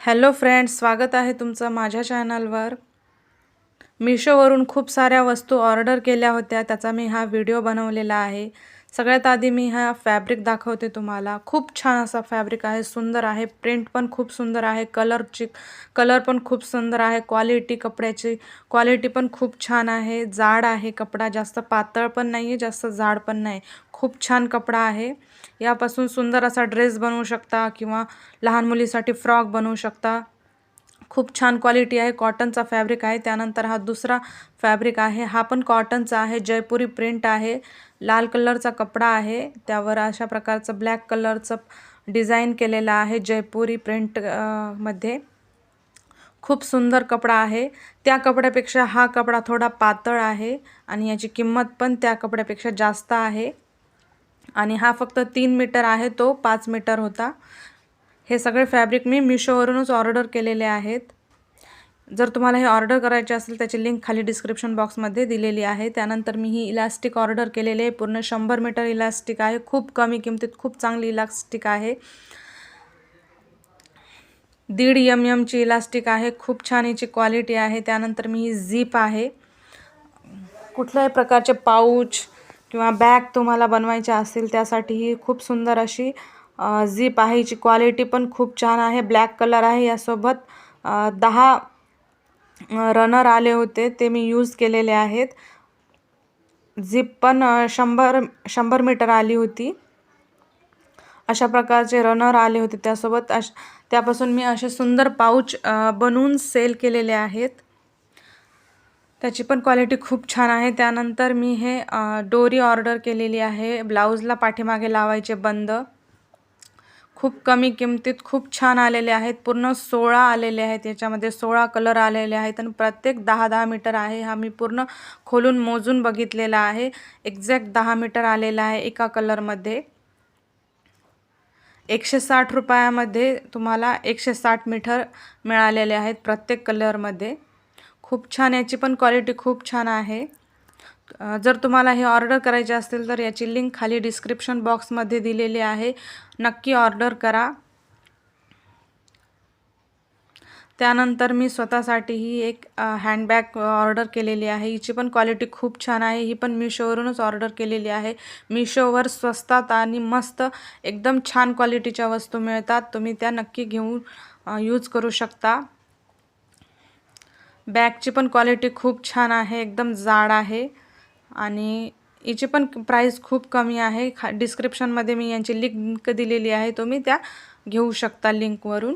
Hello friends, स्वागत आहे तुमचं माझ्या चॅनलवर। मीशोवरून खूप साऱ्या वस्तू ऑर्डर केल्या होत्या, त्याचा मी हा व्हिडिओ बनवलेला आहे। सगळ्यात आधी मी हा फॅब्रिक दाखवते तुम्हाला। खूप छान असा फॅब्रिक आहे, सुंदर आहे, प्रिंट पण खूप सुंदर आहे, कलर पण खूप सुंदर आहे, कपड्याची क्वालिटी पण खूप छान आहे, जाड आहे कपडा, जास्त पातळ पण नाही जास्त जाड पण नाही, खूप छान कपडा आहे। यापासून सुंदर असा ड्रेस बनवू शकता किंवा लहान मुलीसाठी फ्रॉक बनवू शकता। खूप छान क्वालिटी आहे, कॉटनचा फॅब्रिक आहे। त्यानंतर हा दुसरा फॅब्रिक आहे, हा पण कॉटनचा आहे, जयपुरी प्रिंट आहे, लाल कलरचा कपडा आहे, त्यावर अशा प्रकारचं ब्लॅक कलरचं डिझाइन केलेला आहे जयपुरी प्रिंट मध्ये। खूप सुंदर कपडा आहे। त्या कपड्यापेक्षा हा कपडा थोडा पातळ आहे आणि याची किंमत पण त्या कपड्यापेक्षा जास्त आहे आणि हा फक्त 3 मीटर आहे, तो 5 मीटर होता। हे सगळे फॅब्रिक मी मीशोवरूनच ऑर्डर केलेले आहेत। जर तुम्हाला हे ऑर्डर करायचे असेल त्याची लिंक खाली डिस्क्रिप्शन बॉक्समध्ये दिलेली आहे। त्यानंतर मी ही इलास्टिक ऑर्डर केलेले आहे, पूर्ण 100 मीटर इलास्टिक आहे, खूप कमी किमतीत खूप चांगली इलास्टिक आहे। 1.5 mm ची इलास्टिक आहे, खूप छान याची क्वालिटी आहे। त्यानंतर मी ही झिप आहे, कुठल्याही प्रकारचे पाऊच किंवा बॅग तुम्हाला बनवायचे असेल त्यासाठी ही खूप सुंदर अशी झिप आहे। हिची क्वालिटी पण खूप छान आहे, ब्लॅक कलर आहे। यासोबत 10 रनर आले होते, ते मी यूज केलेले आहेत। झिप पण 100 मीटर आली होती, अशा प्रकारचे रनर आले होते त्यासोबत। त्यापासून मी असे सुंदर पाऊच बनवून सेल केलेले आहेत, त्याची पण क्वालिटी खूप छान आहे। त्यानंतर मी हे दोरी ऑर्डर केलेली आहे, ब्लाउजला पाठीमागे लावायचे बंद, खूप कमी किमतीत खूप छान आलेले आहेत। पूर्ण 16 आलेले आहेत, याच्यामध्ये 16 कलर आलेले आहेत आणि प्रत्येक 10-10 मीटर आहे। हा मी पूर्ण खोलून मोजून बघितलेला आहे, एक्झॅक्ट 10 मीटर आलेला आहे एका कलरमध्ये। 160 रुपयामध्ये तुम्हाला 160 मीटर मिळालेले आहेत प्रत्येक कलरमध्ये। खूप छान, याची पण क्वालिटी खूप छान आहे। जर तुम्हाला हे ऑर्डर करायचे असतील तर याची लिंक खाली डिस्क्रिप्शन बॉक्समध्ये दिलेली आहे, नक्की ऑर्डर करा। त्यानंतर मी स्वतःसाठीही एक हँडबॅग ऑर्डर केलेली आहे, हिची पण क्वालिटी खूप छान आहे। ही पण मीशोवरूनच ऑर्डर केलेली आहे। मीशोवर स्वस्तात आणि मस्त एकदम छान क्वालिटीच्या वस्तू मिळतात, तुम्ही त्या नक्की घेऊन यूज करू शकता। बॅगची पण क्वालिटी खूप छान आहे, एकदम जाड आहे आणि हिची पण प्राइस खूप कमी आहे। डिस्क्रिप्शनमध्ये मी यांची लिंक दिलेली आहे, तुम्ही त्या घेऊ शकता लिंकवरून।